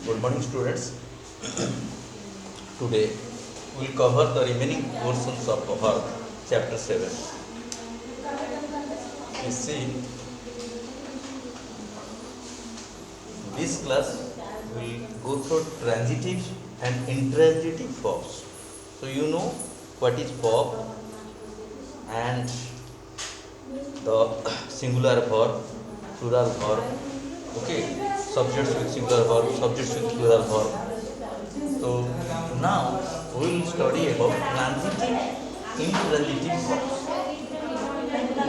Good morning, students. Today we will cover the remaining portions of our chapter 7. You see, this class will go through transitive and intransitive verbs. So, you know what is verb and the singular verb, plural verb, okay, subjects with singular verb, subjects with plural verb. So now we will study about transitive, intransitive verbs.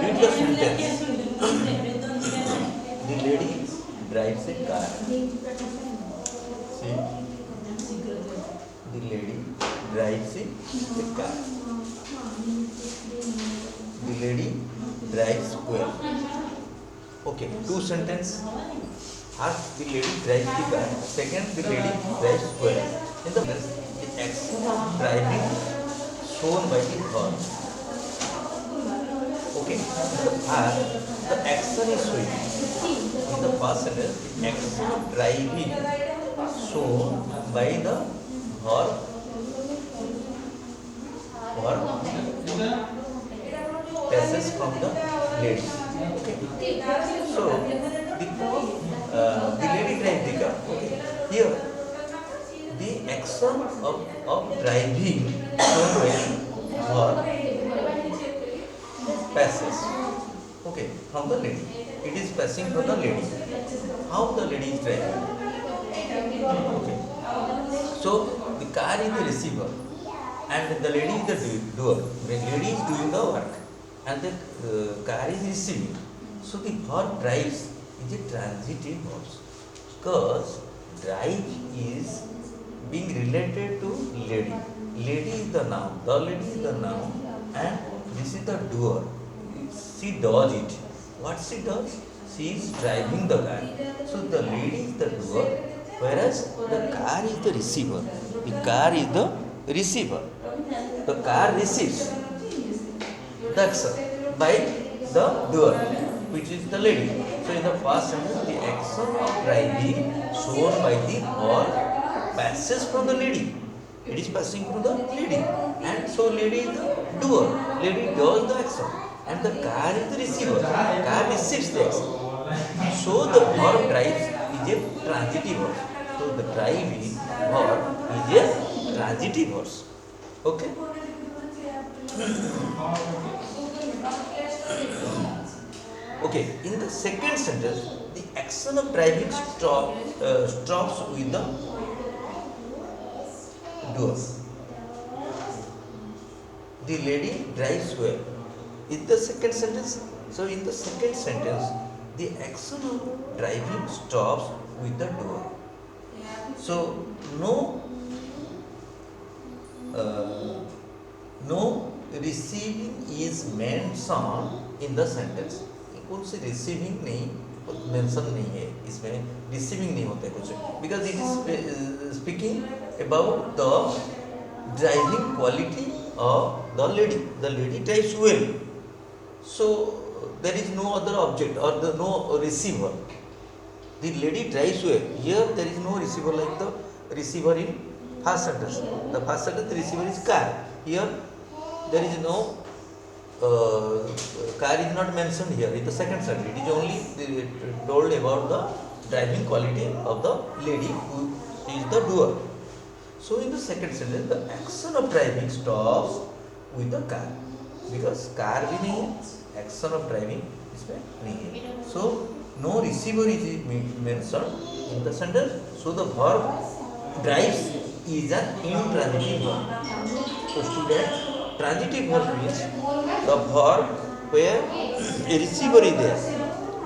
Read the sentence. The lady drives a car. See, the lady drives a car. The lady drives well. Okay, two sentences. First, the lady drives the car. Second, the lady drives well. In the first, the action of driving shown by the verb. Okay, the action is showing. In the first sentence, the action of driving shown by the verb passes from the lady. Okay, so the lady drives the car. Okay, here the action of driving shown by verb passes, okay, from the lady. It is passing from the lady. How the lady is driving? Okay, so the car is the receiver and the lady is the doer. The lady is doing the work and the car is receiving. So the verb drives is a transitive verb because drive is being related to lady. Lady is the noun, the lady is the noun, and this is the doer. She does it. What she does? She is driving the car. So the lady is the doer, whereas the car is the receiver. The car is the receiver. The car receives the action by the doer, which is the lady. So in the first sentence, the action of driving shown by the verb passes from the lady. It is passing from the lady, and so lady is the doer. Lady does the action, and the car is the receiver. Car receives the action. So the verb drives is a transitive verb. So the driving verb is a transitive verb. Okay. Okay. In the second sentence, the action of driving stops with the doer. The lady drives well. In the second sentence, so in the second sentence, the action of driving stops with the doer. So no receiving is mentioned in the sentence. कौन सी receiving नहीं mention नहीं है इसमें, receiving नहीं होता है कुछ, because it is speaking about the driving quality of the lady. The lady drives well, so there is no other object or no receiver. The lady drives well. Here there is no receiver like the receiver in first sentence. The first sentence, the receiver is car. Here there is no car is not mentioned here in the second sentence. It is only told about the driving quality of the lady who is the doer. So in the second sentence, the action of driving stops with the car, because car भी नहीं है, action of driving इसमें नहीं है. So no receiver is mentioned in the sentence. So the verb drives is an intransitive verb. So student, transitive verb means the verb where a receiver is there.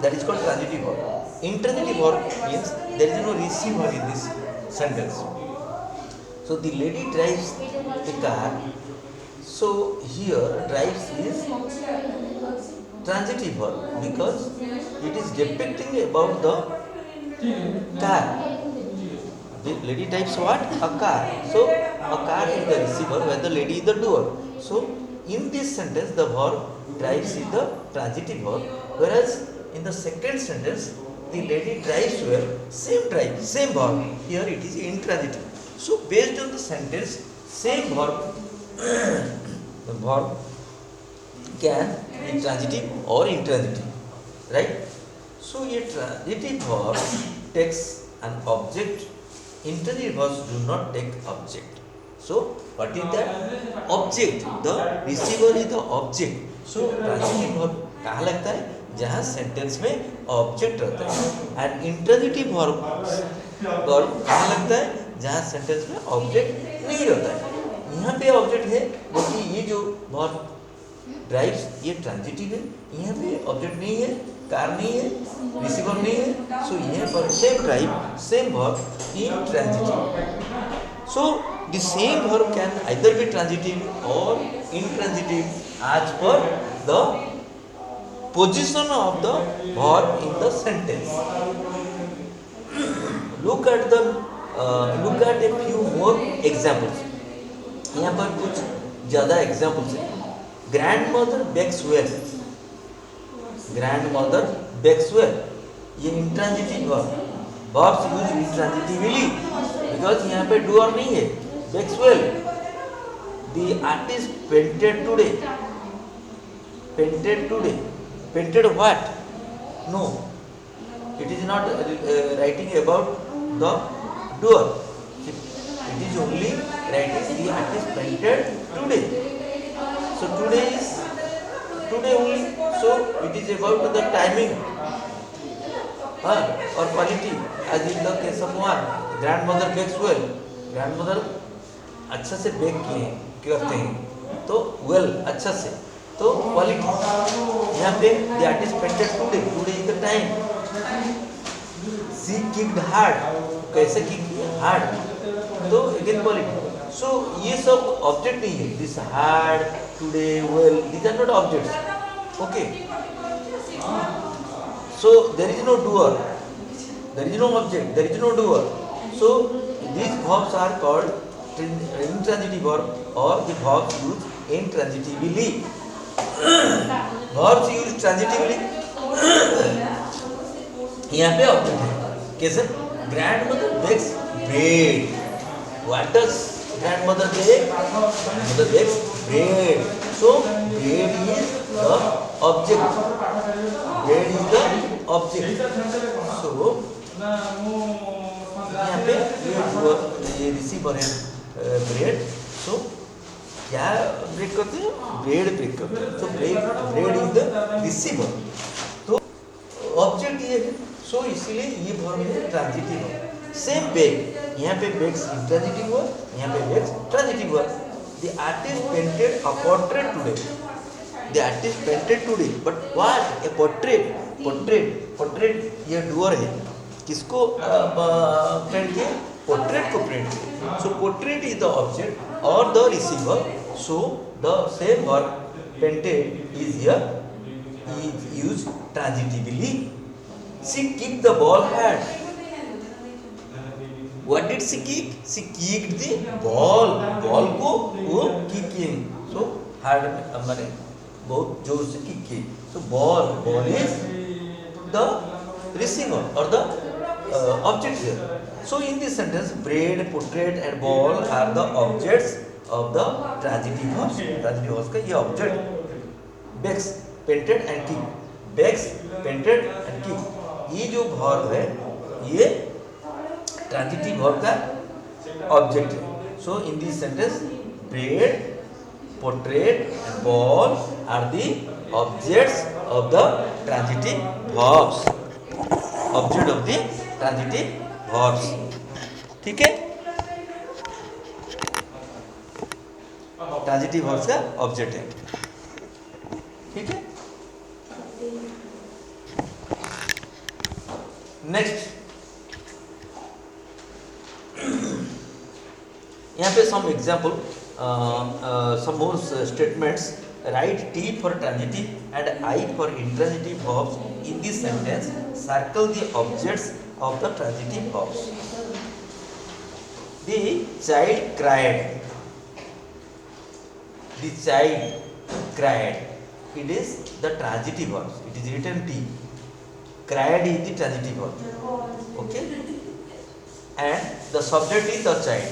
That is called transitive verb. Intransitive verb means there is no receiver in this sentence. So the lady drives a car. So here drives is transitive verb because it is depicting about the car. The lady drives what? A car. So a car is the receiver where the lady is the doer. So in this sentence, the verb drives is the transitive verb, whereas in the second sentence, the lady drives well, same verb. Here it is intransitive. So based on the sentence, same verb, the verb can be transitive or intransitive, right? So a transitive verb takes an object. Intransitive verbs do not take object. So what is that? Object. The receiver is the object. So transitive verb कहाँ लगता है? जहाँ sentence में object रहता है. And intransitive verb कहाँ लगता है? जहाँ सेंटेंस में ऑब्जेक्ट नहीं रहता है. यहाँ पे ऑब्जेक्ट है, क्योंकि ये जो वर्ब ड्राइव्स ये ट्रांजिटिव है. यहाँ पे ऑब्जेक्ट नहीं है, कार नहीं है, रिसीवर नहीं है. सो यहाँ पर same drive, same verb intransitive. So the same verb can either be transitive or intransitive as per the position of the verb in the sentence. Look at a few more examples. यहाँ पर कुछ ज़्यादा examples हैं. Grandmother bakes well. Grandmother bakes well. ये intransitive verb. Verbs use intransitively because यहाँ पे doer नहीं है. Bakes well. The artist painted today. Painted today. Painted what? No. It is not writing about the doer. It is only writing the artist painted today. So today is today only. So it is about the timing or quality. As in the case of one, grandmother bakes well. Grandmother अच्छा से bake किए करते हैं, तो well अच्छा से, तो quality. यहाँ पे the artist painted today. Today is the time. She kicked hard. कैसे किक किया? हार्ड. तो अगेन क्वालिटी. सो ये सब ऑब्जेक्ट नहीं है. This hard, today, well, these are not objects. Okay. So there is no doer. There is no object. There is no doer. So these verbs are called intransitive verb or the verbs used intransitively. Verbs used transitively. यहाँ पे object है. कैसे? Grandmother bakes bread. What does grandmother bake? Grandmother bakes bread. So bread is the object. Bread is the object. So यहाँ पे ये receiver है bread. सो क्या break करते हैं? ब्रेड ब्रेक करते हैं. तो ब्रेड इज द रिसीवर. तो ऑब्जेक्ट ये है. सो इसीलिए ये वर्ब है ट्रांजिटिव. Same bake. यहाँ पे बेक्स इंट्रांजिटिव वर्ब, यहाँ पे बेक्स transitive verb. The artist painted a portrait today. The artist painted today. But what? A portrait. Portrait ये डूअर है. किसको प्रिंट किए? पोर्ट्रेट को प्रिंट किए. So portrait is the object और the receiver. So the same verb painted is here is used transitively. She kicked the ball hard. What did she kick? She kicked the ball. Ball को वो kick किए. So hard माने बहुत जोर से kick किए. सो ball is the receiver or the object here. So in this sentence, bread, portrait and ball are the objects of the transitive verbs. Transitive verbs का ये object. Bakes, painted and kick. Bakes, painted and kick. ये जो verb है, ये transitive verb का object है. So in this sentence, bread, portrait and ball are the objects of the transitive verbs. Object of the transitive verbs. ठीक है? Transitive verbs का object है. ठीक है? नेक्स्ट यहाँ पे some example, some more statements. Write T for transitive and I for intransitive verbs in this sentence. Circle the objects of the transitive verbs. The child cried. The child cried. It is the transitive verbs. It is written T. cried is the transitive verb. Okay, and the subject is the child.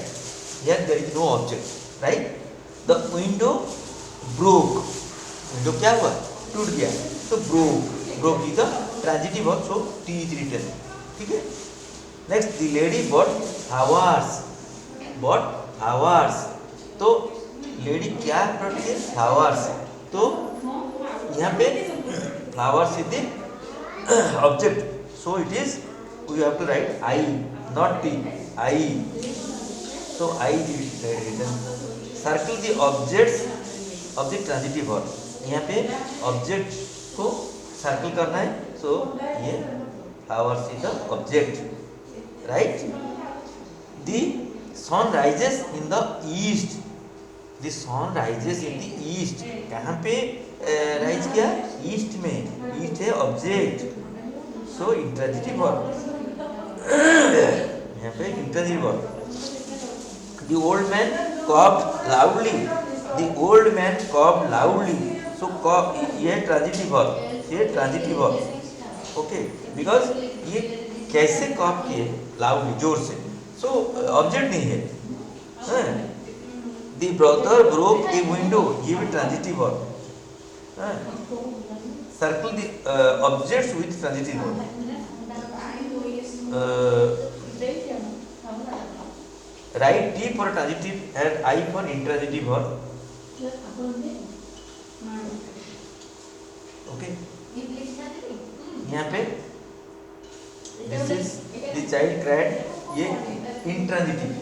Here there is no object, right? The window broke. Window क्या हुआ? टूट गया. तो broke is the transitive verb, so T is written. ठीक है. Next, the lady bought flowers. तो lady क्या product है? फ्लावर्स. तो यहाँ पे flowers is the object, so it is we have to write I, not T. I, so I written. Circle the objects of the transitive verb. यहाँ पे object को circle करना है, सो ये flowers is the object, right? The sun rises in the east. The sun rises in the east. कहाँ पे rise किया? East में. ईस्ट है ऑब्जेक्ट, सो इंट्रांजिटिव वर्ब. यहाँ पे intransitive verb. The old man coughed loudly. The old man coughed loudly. So cough ये transitive verb. ये transitive verb. Okay, because ये कैसे कॉफ किए? लाउडली, जोर से. सो ऑब्जेक्ट नहीं है. The brother broke a window. ये भी transitive verb. Circle the objects with transitive verb. Write T for transitive and I for intransitive verb. Okay. यहाँ पे this is the child cried. ये intransitive.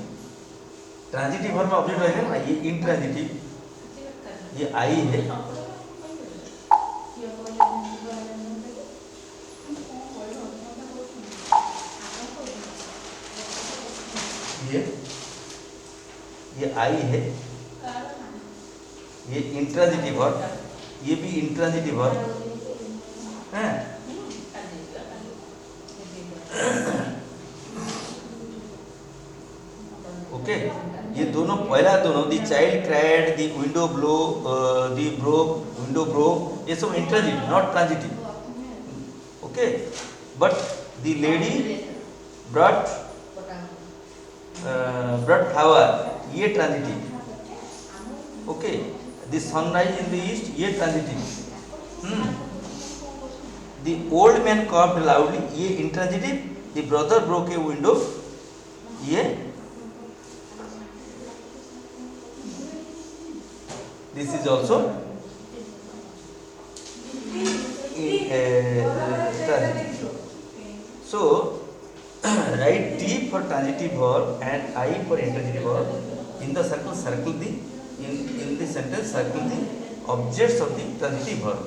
Transitive verb में object रहेगा ना, ये intransitive. ये आई है. ये आई है. ये इंट्रांजिटिव वर्ब. ये भी इंट्रांजिटिव वर्ब है. ओके, ये दोनों पहला दोनों the child cried, the window blow, the broke, window broke, ये सब intransitive, not transitive. Okay, but the lady brought flower, ये transitive. Okay, the sunrise in the east, ये transitive. The old man coughed loudly, ये intransitive. The brother broke a window, ये this is also transitive. So write T for transitive verb and I for intransitive verb. In the circle the in the sentence circle the objects of the transitive verb.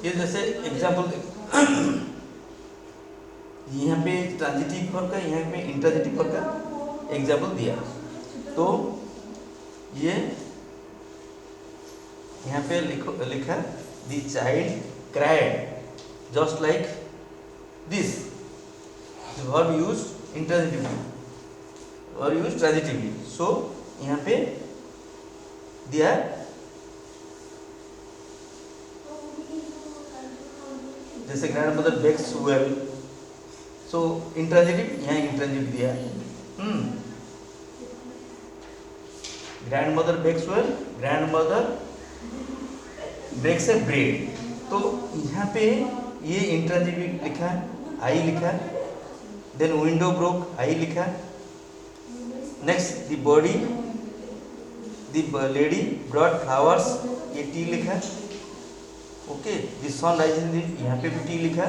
ये जैसे example यहाँ पे transitive verb का, यहाँ पे intransitive verb का example दिया. तो ये यहाँ पे लिखा the child cried, just like this. Verb use intransitively, verb use transitively. So यहाँ पे दिया जैसे grandmother bakes well, so intransitive, यहाँ इंट्रांजिटिव दिया. Grandmother bakes well, grandmother breaks a bread. तो यहाँ पे ये इंट्रांजिटिव लिखा, आई लिखा. देन विंडो ब्रोक, आई लिखा. Next the body, the lady brought flowers, ये टी लिखा. Okay, the sun rise in the, यहाँ पे भी टी लिखा.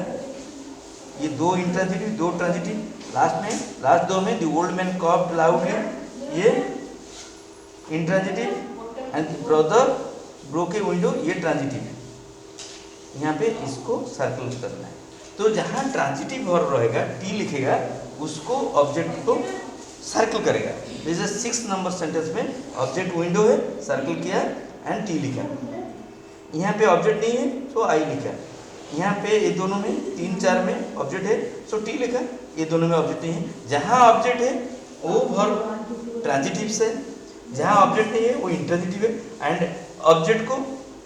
ये दो इंट्रांजिटिव, दो ट्रांजिटिव. लास्ट दो में the old man coughed loudly, ये intransitive. And the brother broke a window, ये ट्रांजिटिव. यहाँ पे इसको सर्कल करना है. तो जहाँ ट्रांजिटिव वर्ब रहेगा, टी लिखेगा, उसको ऑब्जेक्ट को सर्कल करेगा. जैसे 6 नंबर सेंटेंस में ऑब्जेक्ट विंडो है, सर्कल किया एंड टी लिखा. यहाँ पे ऑब्जेक्ट नहीं है, सो आई लिखा. यहाँ पे ये दोनों में 3-4 में ऑब्जेक्ट है, सो टी लिखा. ये दोनों में ऑब्जेक्ट नहीं है. जहाँ ऑब्जेक्ट है वो वर्ब ट्रांजिटिव से, जहाँ ऑब्जेक्ट नहीं है वो इंट्रांजिटिव है. एंड ऑब्जेक्ट को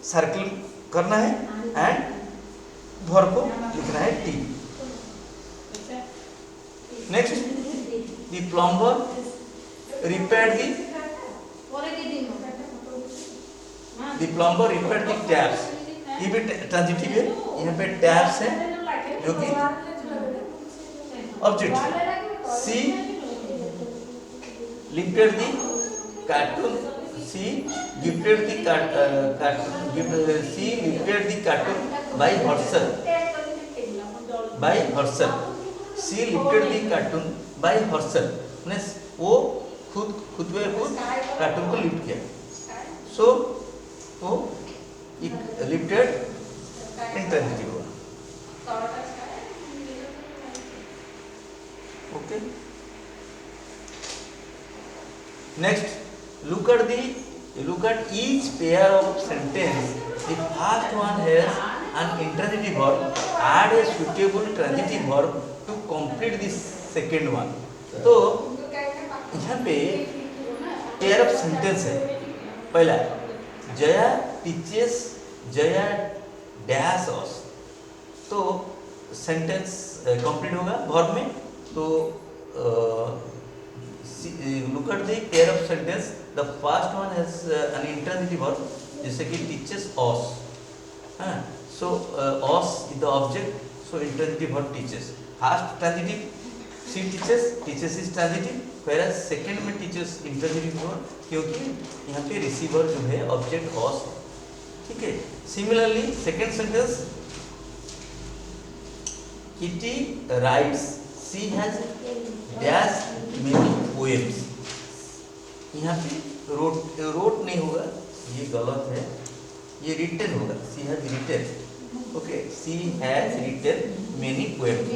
सर्कल करना है एंड वर्ब को लिखना है T. Next, the plumber repaired the taps. ये भी ट्रांजिटिव है, यहाँ पे टैप्स है जो कि ऑब्जेक्ट है। सी lifted the cartoon. She lifted the by herself. She lifted the cartoon by herself. Means वो खुद कार्टून को लिफ्ट किया। सो वो लिफ्टेड इंट्रांजिटिव होगा। Okay, next, look at each pair of sentence. The first one has an intransitive verb. Add a suitable transitive verb to complete the second one. तो यहाँ पे pair of sentence है। पहला, Jaya teaches Jaya dash us। तो sentence complete होगा verb में। तो look at the pair of sentence. The first one has an intransitive verb, जैसे कि teaches us. So us is the object. So intransitive verb teaches. First transitive, she teaches is transitive. Whereas second में teaches intransitive verb, क्योंकि यहाँ पे receiver जो है object us, ठीक है। Similarly, second sentence, Kitty writes. She has dash many poems. यहाँ पे wrote नहीं होगा, ये गलत है, ये written होगा। She has written. Okay, she has written many poems.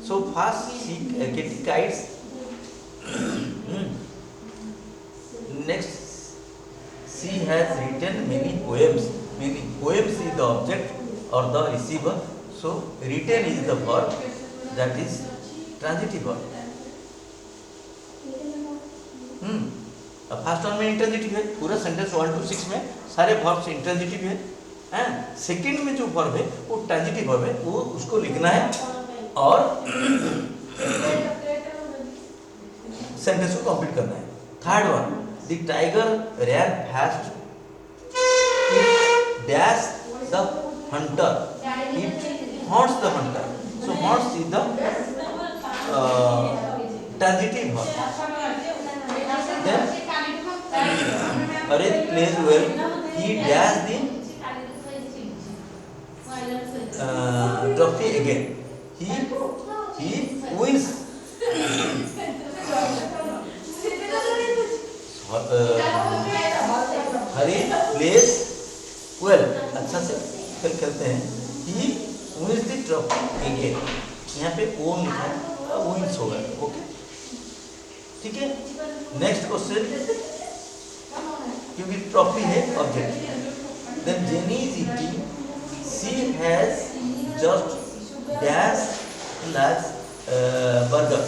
So first, Kitty kites. Next, she has written many poems. Many poems is the object or the receiver. So written is the verb, that is transitive verb। First one में intransitive है, पूरा sentence 1 to 6 में सारे verbs intransitive है। Second में जो verb है वो ट्रांजिटिव वर्ब है, वो उसको लिखना है और सेंटेंस को कंप्लीट करना है। Third one, the tiger ran fast, it dash the hunter, it haunts the hunter। So haunts is the transitive verb। Then Harish plays well, he dash the trophy again, he wins। Harish plays well, अच्छा से खेलते हैं। he wins the trophy again, यहाँ पे ओम लिखा है, wins होगा। Okay, ठीक है। नेक्स्ट क्वेश्चन, क्योंकि ट्रॉफी है object. Then Jenny is eating, she has just dash large burger,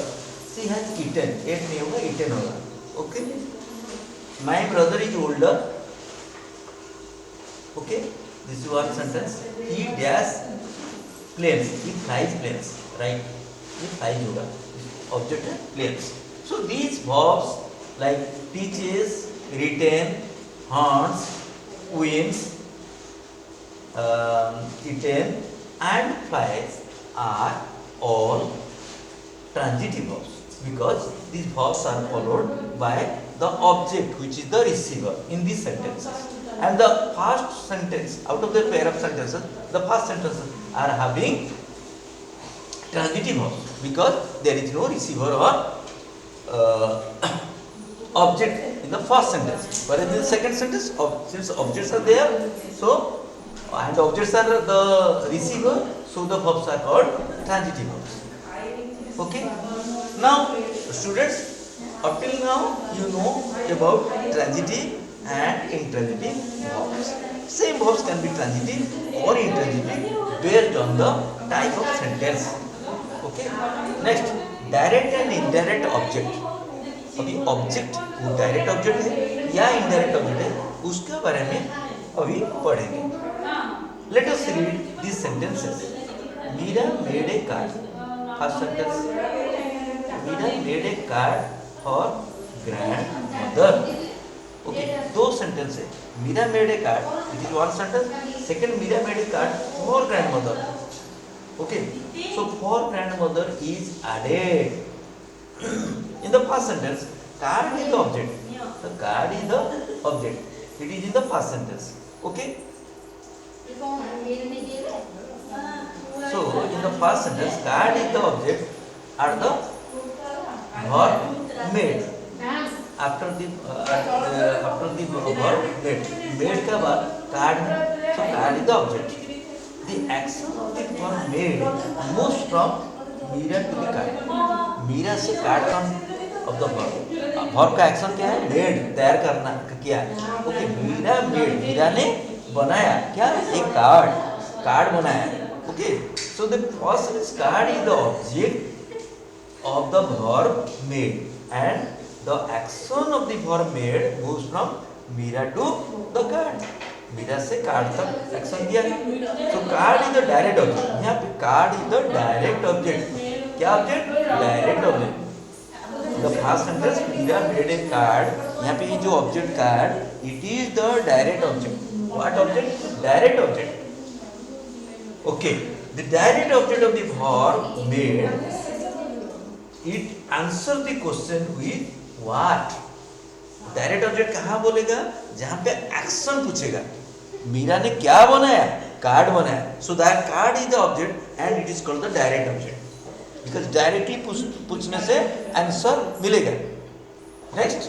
she has eaten, ate नहीं होगा, ईटन होगा। Okay, my brother is older. Okay, this is one sentence. He dash planes, he flies planes, right, ये flies होगा, object है planes. So these verbs like teaches, retain, haunts, wins, eaten and flies are all transitive verbs because these verbs are followed by the object which is the receiver in these sentences. And the first sentence out of the pair of sentences, the first sentences are having transitive verbs because there is no receiver or object in the first sentence, whereas in the second sentence, since objects are there, so and objects are the receiver, so the verbs are called transitive verbs. Okay, now students, up till now you know about transitive and intransitive verbs. Same verbs can be transitive or intransitive based on the type of sentence. Okay, next, direct and indirect object. अभी object वो direct object है या indirect object है, उसके बारे में अभी पढ़ेंगे। Let us read this sentences. Meera made a card. First sentence, Meera made a card for grandmother. Okay, दो सेंटेंस है. Meera made a card, it is one sentence. Second, Meera made a card for grandmother. Okay, so for grandmother is added. In the first sentence, card is the object. The card is the object. It is in the first sentence. Okay. So in the first sentence, card is the object are the verb made. After the verb made का बाद card है. So card is the object. The action of the verb made moves from Meera to the card. Meera से card of the verb. verb का action क्या है? Made, तैयार करना किया. Okay, Meera made. Meera ने बनाया क्या? एक card बनाया. Okay, so the first is card is the object of the verb made, and the action of the verb made moves from Meera to the card. Meera से card तक action दिया. So card is the direct object. यहाँ पे card is the direct object. क्या object? Direct object. The first sentence, Meera made a card. यहाँ पे ये जो object card, it is the direct object. What object? Direct object. Okay, the direct object of the verb made, it answers the question with what? Direct object कहाँ बोलेगा? जहाँ पे action पूछेगा. मीरा ने क्या बनाया? कार्ड बनाया. So that card is the object and it is called the direct object, because directly पूछने से आंसर मिलेगा. Next,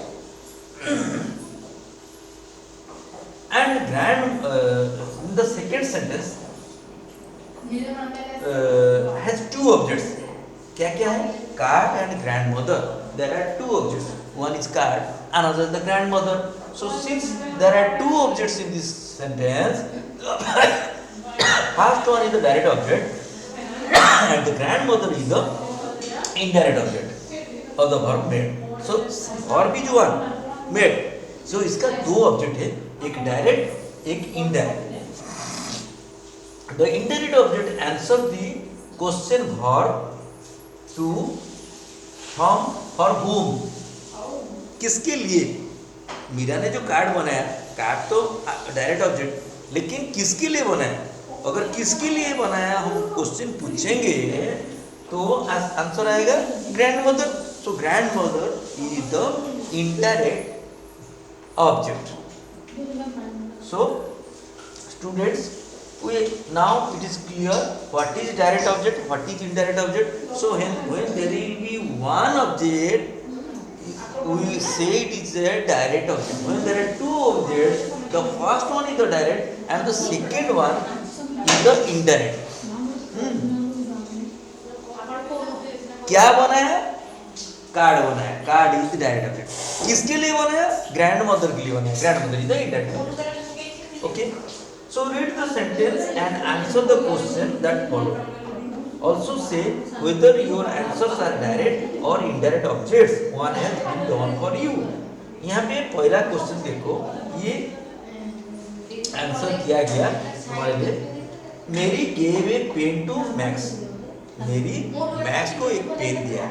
and grand in the second sentence has two objects. क्या क्या है? Card and grandmother. There are two objects. One is card, another is the grandmother. So since there are two objects in this sentence, first one is the direct object and the grandmother is the indirect object of the verb made. So verb is one made. So इसका दो object है, एक direct, एक indirect. The indirect object answers the question verb to, from, for whom. किसके लिए? मीरा ने जो card बनाया, कार्ड तो डायरेक्ट ऑब्जेक्ट, लेकिन किसके लिए बनाया? अगर किसके लिए बनाया हम क्वेश्चन पूछेंगे तो आंसर आएगा grandmother. So grandmother is the indirect object. So students, now it is clear what is direct object, what is indirect object. So when there will be one object, we will say it is a direct object. When there are two objects, the first one is the direct and the second one is the indirect. क्या बनाया? Card बनाया. Card is the direct object. किसके लिए बनाया? Grandmother के लिए बनाया. Grandmother is the indirect object. Okay. So read the sentence and answer the question that follow. Also say whether your answers are direct or indirect objects. One has been done for you. यहाँ पे पहला question देखो, ये answer किया गया हमारे लिए. मेरी gave a pen to Max. मेरी मैक्स को एक पेन दिया.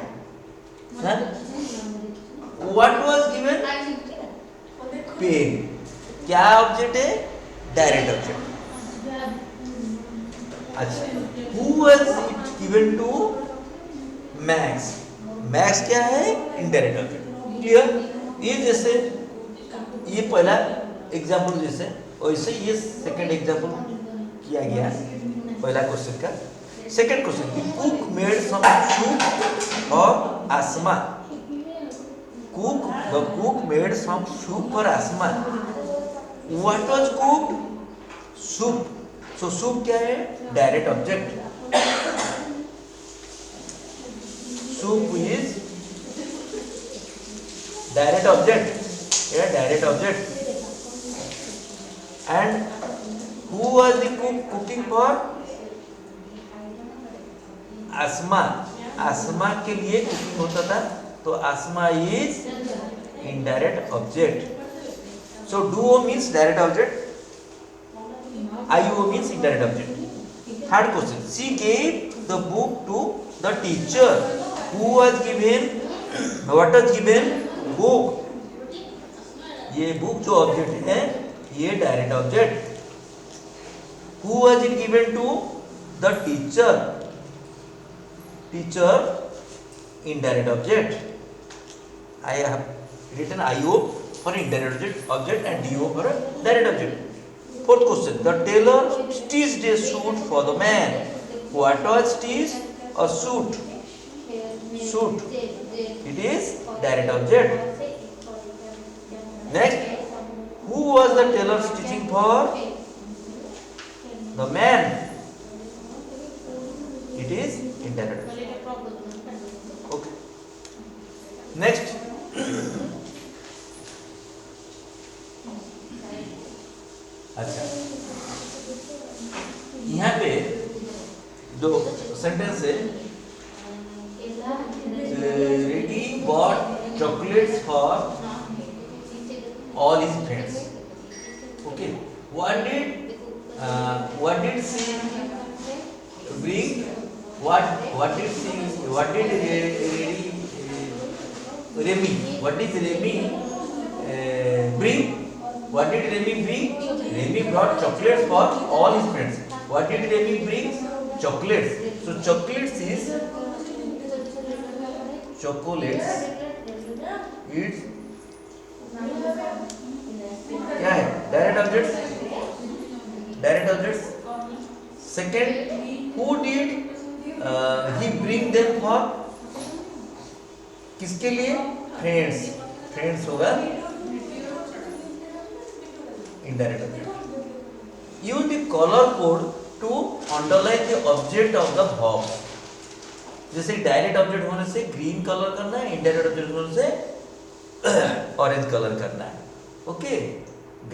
What was given? पेन. क्या ऑब्जेक्ट है? Direct object. अच्छा, who was it given to Max? Max क्या है? Indirect object. क्लियर? ये जैसे ये पहला एग्जांपल जैसे वैसे ये सेकंड एग्जांपल किया गया पहला क्वेश्चन का. Second question, the cook made some soup for Asma. The cook made some soup for Asma. What was cooked? Soup. So soup क्या है? Direct object. Soup is direct object. Yeah, direct object. And who was the cook cooking for? Asma. Asma के लिए cooking होता था, तो Asma is indirect object. So do means direct object, IO means indirect object. Third question, she gave the book to the teacher. Who was given what is given? Book. ये book जो object है ये direct object. Who was it given to? The teacher. Teacher indirect object. I have written IO for indirect object and DO for a direct object. Fourth question. The tailor stitched a suit for the man. What was stitch? A suit. Suit. It is direct object. Next. Who was the tailor stitching for? The man. It is indirect object. Okay. Next. अच्छा, यहाँ पे जो sentence है, Reddy bought chocolates for all his friends. Okay, what did she bring? What did Remy bring? What did Remy bring? Remy brought chocolates for all his friends. What did Remy bring? Chocolates. So chocolates is chocolates. It's क्या है? Direct objects. Direct objects. Second, who did he bring them for? किसके लिए? Friends. Friends होगा indirect object. Use the color code to underline the object of the verb. जैसे direct object होने से green colour करना है, इनडायरेक्ट ऑब्जेक्ट होने से ऑरेंज कलर करना है. Okay.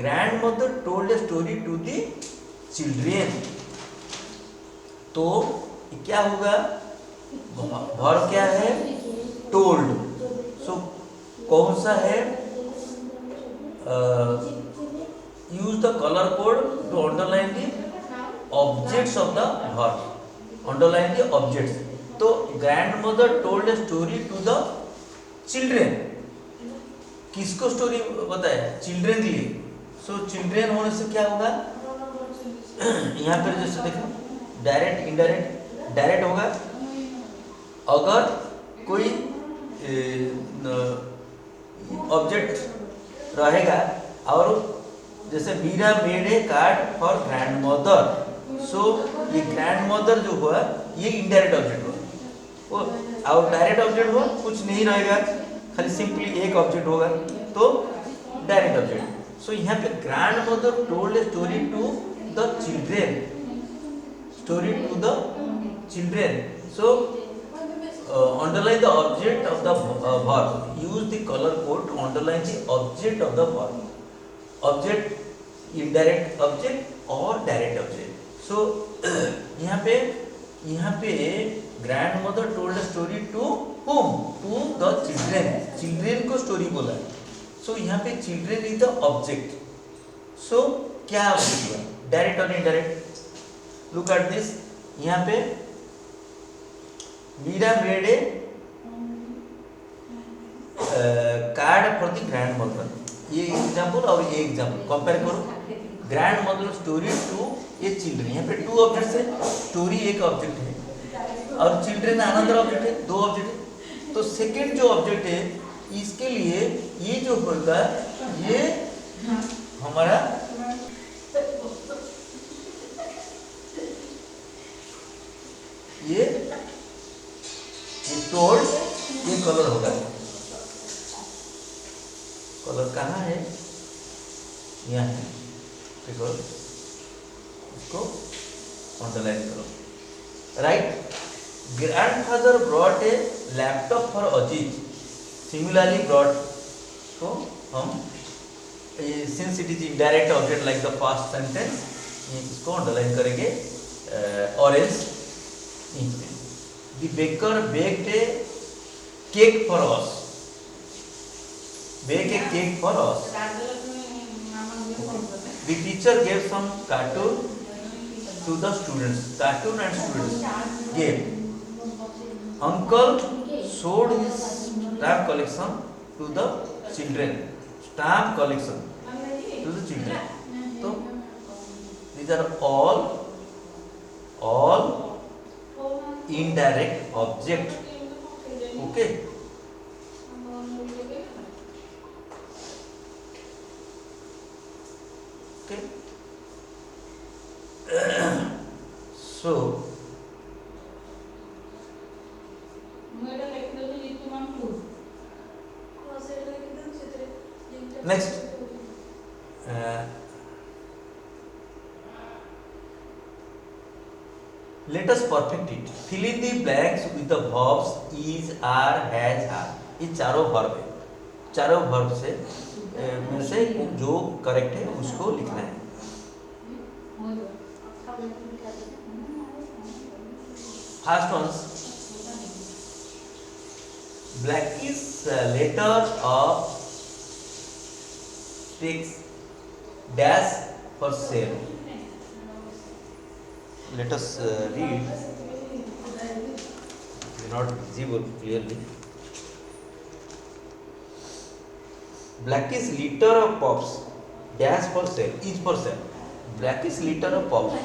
Grandmother told a story to the children. तो क्या होगा? वर्ब क्या है? टोल्ड. सो कौन सा है? use the color code to underline the objects of the verb. Underline the objects. तो grandmother told a story to the children. किसको स्टोरी बताया? चिल्ड्रेन के लिए. सो चिल्ड्रेन होने से क्या होगा? यहाँ पर जैसे देखो, डायरेक्ट इनडायरेक्ट. डायरेक्ट होगा अगर कोई ऑब्जेक्ट रहेगा, और जैसे Meera made a card for grandmother. So ये ग्रैंडमदर जो हुआ ये इनडायरेक्ट ऑब्जेक्ट हुआ, और डायरेक्ट ऑब्जेक्ट हुआ कुछ नहीं रहेगा, खाली सिंपली एक ऑब्जेक्ट होगा, तो डायरेक्ट ऑब्जेक्ट. सो यहाँ पे grandmother told a story to the children. Story to the children. So underline the object of the verb. Use the color code to underline the object of the verb. Object, indirect object और direct object. So यहाँ पे grandmother told a story to whom? To the children. Children को story बोला. So यहाँ पे children is the object. So क्या object हुआ? Direct और indirect? Look at this. यहाँ पे Meera made a card for the grandmother. ये एग्जाम्पल और ये एग्जाम्पल कंपेयर करो. ग्रैंडमदर स्टोरी टू ये चिल्ड्रेन. यहाँ पे टू ऑब्जेक्ट्स है, स्टोरी एक ऑब्जेक्ट है और चिल्ड्रेन अनदर ऑब्जेक्ट है, दो ऑब्जेक्ट है. तो सेकंड जो ऑब्जेक्ट है इसके लिए ये जो होगा ये हमारा ये टोल्ड, ये कलर होगा. कलर कहाँ है? यहाँ है. देखो इसको अंडरलाइन करो. Right. Grandfather brought a laptop for Ajit. Similarly brought को हम since it is indirect object like the first sentence, इसको अंडरलाइन करेंगे. Orange. The baker baked a cake for us. Bake a cake for us. The teacher gave some cartoon to the students. Cartoon and students gave. Uncle showed his stamp collection to the children. Stamp collection to the children. So these are all indirect object. Okay. Okay. So next, let us perfect it. Fill in the blanks with the verbs is, are, has, are. ये चारों verb है. चारों verb से में से जो correct है उसको लिखना है. First one, Blackie's letter of takes dash for sale. Let us read. Not visible clearly. Blackie's litter of pups dash for sale is for sale. Blackie's litter of pups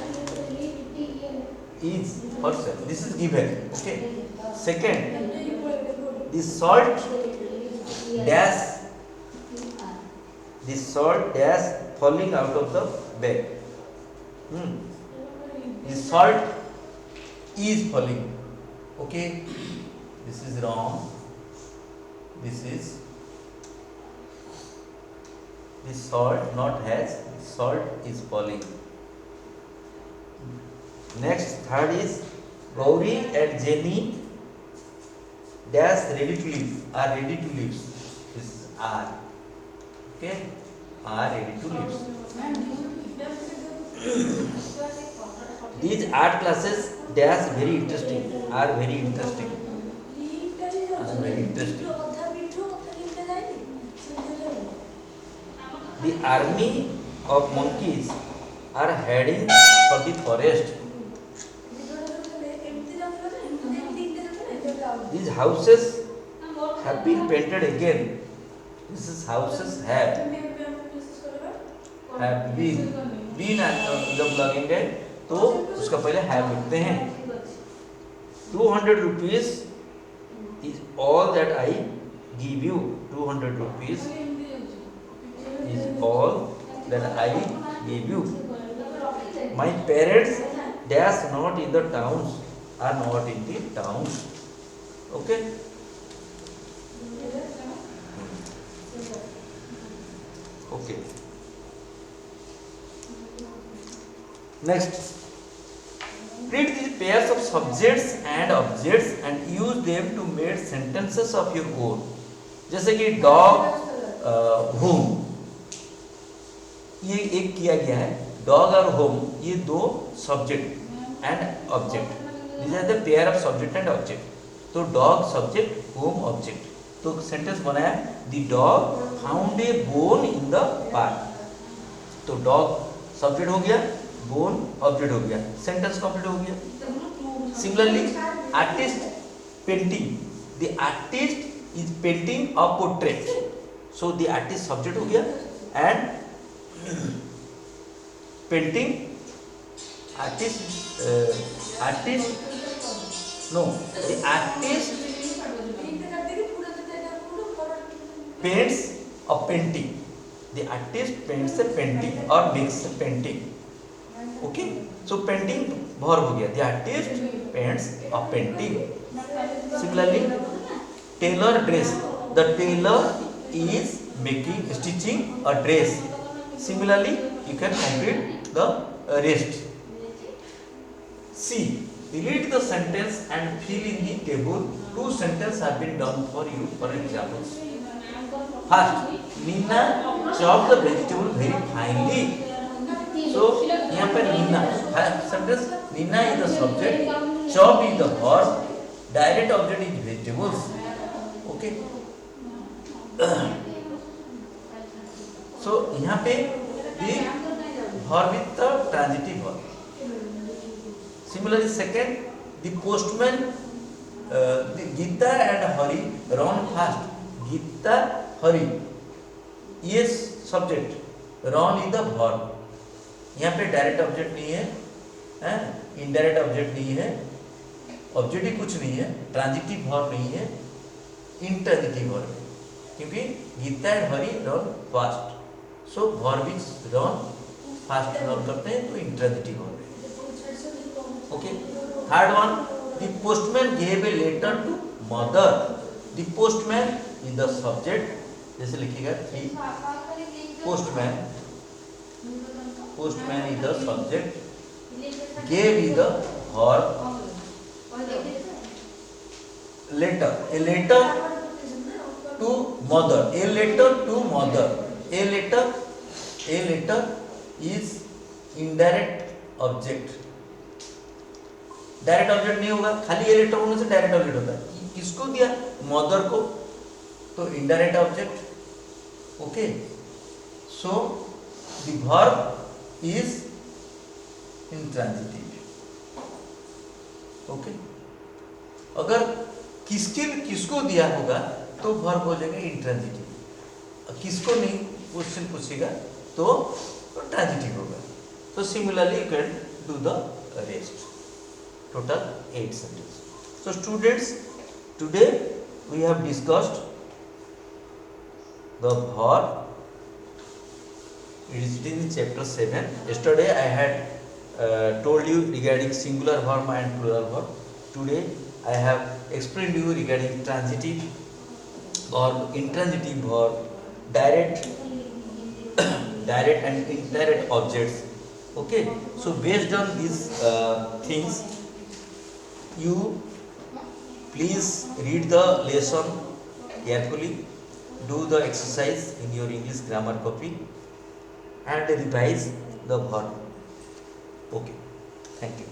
is for sale. This is given. Okay. Second, the salt dash falling out of the bag. The salt is falling. Okay. This is wrong. This is the salt, not has. Salt is falling. Next, third is Gauri and Jenny dash ready to live, are ready to live. This is are. Okay, are ready to live. These art classes dash very interesting, are very interesting. Are very interesting. The army of monkeys are heading for the forest. These houses have been painted again. These houses have been जब लगेंगे तो उसका पहले have लिखते हैं. 200 rupees is all that I give you. 200 rupees is all that I give you. My parents dash not in the towns, are not in the towns. Okay. Okay. Next, read these pairs of subjects and objects and use them to make sentences of your own. जैसे कि dog, whom, ये एक किया गया है. Dog और whom ये दो subject and object. These are the pair of subject and object. तो dog subject, whom object. तो सेंटेंस बनाया, the dog found a bone in the park. तो dog सब्जेक्ट हो गया, bone ऑब्जेक्ट हो गया, सेंटेंस कंप्लीट हो गया. Similarly artist painting, the artist is painting a portrait. So the artist subject हो गया and painting artist know the artist paints a painting. The artist paints a painting or makes a painting. Okay, so painting verb हो गया. The artist paints a painting. Similarly, tailor dress. The tailor is stitching a dress. Similarly, you can complete the rest. C. Read the sentence and fill in the table. 2 sentences have been done for you. For examples. First, Nina chopped the vegetable very finely. So, यहाँ पर Nina sentence, Nina is the subject, chop is the verb, direct object is vegetables. Okay. So, यहाँ पे the verb is the transitive verb. Similarly, second, the postman, the Gita and Hari run fast. Gita हरी ये subject, run is the verb. यहाँ पे direct object नहीं है, indirect object नहीं है, objective कुछ नहीं है, ट्रांजिटिव वर्ब नहीं है, इंट्रांजिटिव वर्ब है, क्योंकि Gita and Hari run fast, so verb is run fast run करते हैं तो इंट्रांजिटिव वर्ब है। Okay, third one, the postman gave a letter to mother. The postman is the subject, जैसे लिखिएगा कि postman, postman is the subject, gave is the verb, letter, a letter to mother, a letter to mother, a letter is indirect object, direct object नहीं होगा, खाली a letter होने से direct object होता है। किसको दिया? मदर को, तो indirect object. Okay, so the verb is intransitive. Okay, अगर किसको दिया होगा तो वर्ब हो जाएगा इंट्रांजिटिव, किसको नहीं क्वेश्चन पूछेगा तो ट्रांजिटिव होगा। तो similarly you can do the rest, total 8 sentences. So students, today we have discussed the verb. It is in chapter 7. Yesterday I had told you regarding singular verb and plural verb. Today I have explained you regarding transitive verb, intransitive verb, direct and indirect objects. Okay, so based on these things, you please read the lesson carefully, do the exercise in your English grammar copy and revise the verb. Okay, thank you.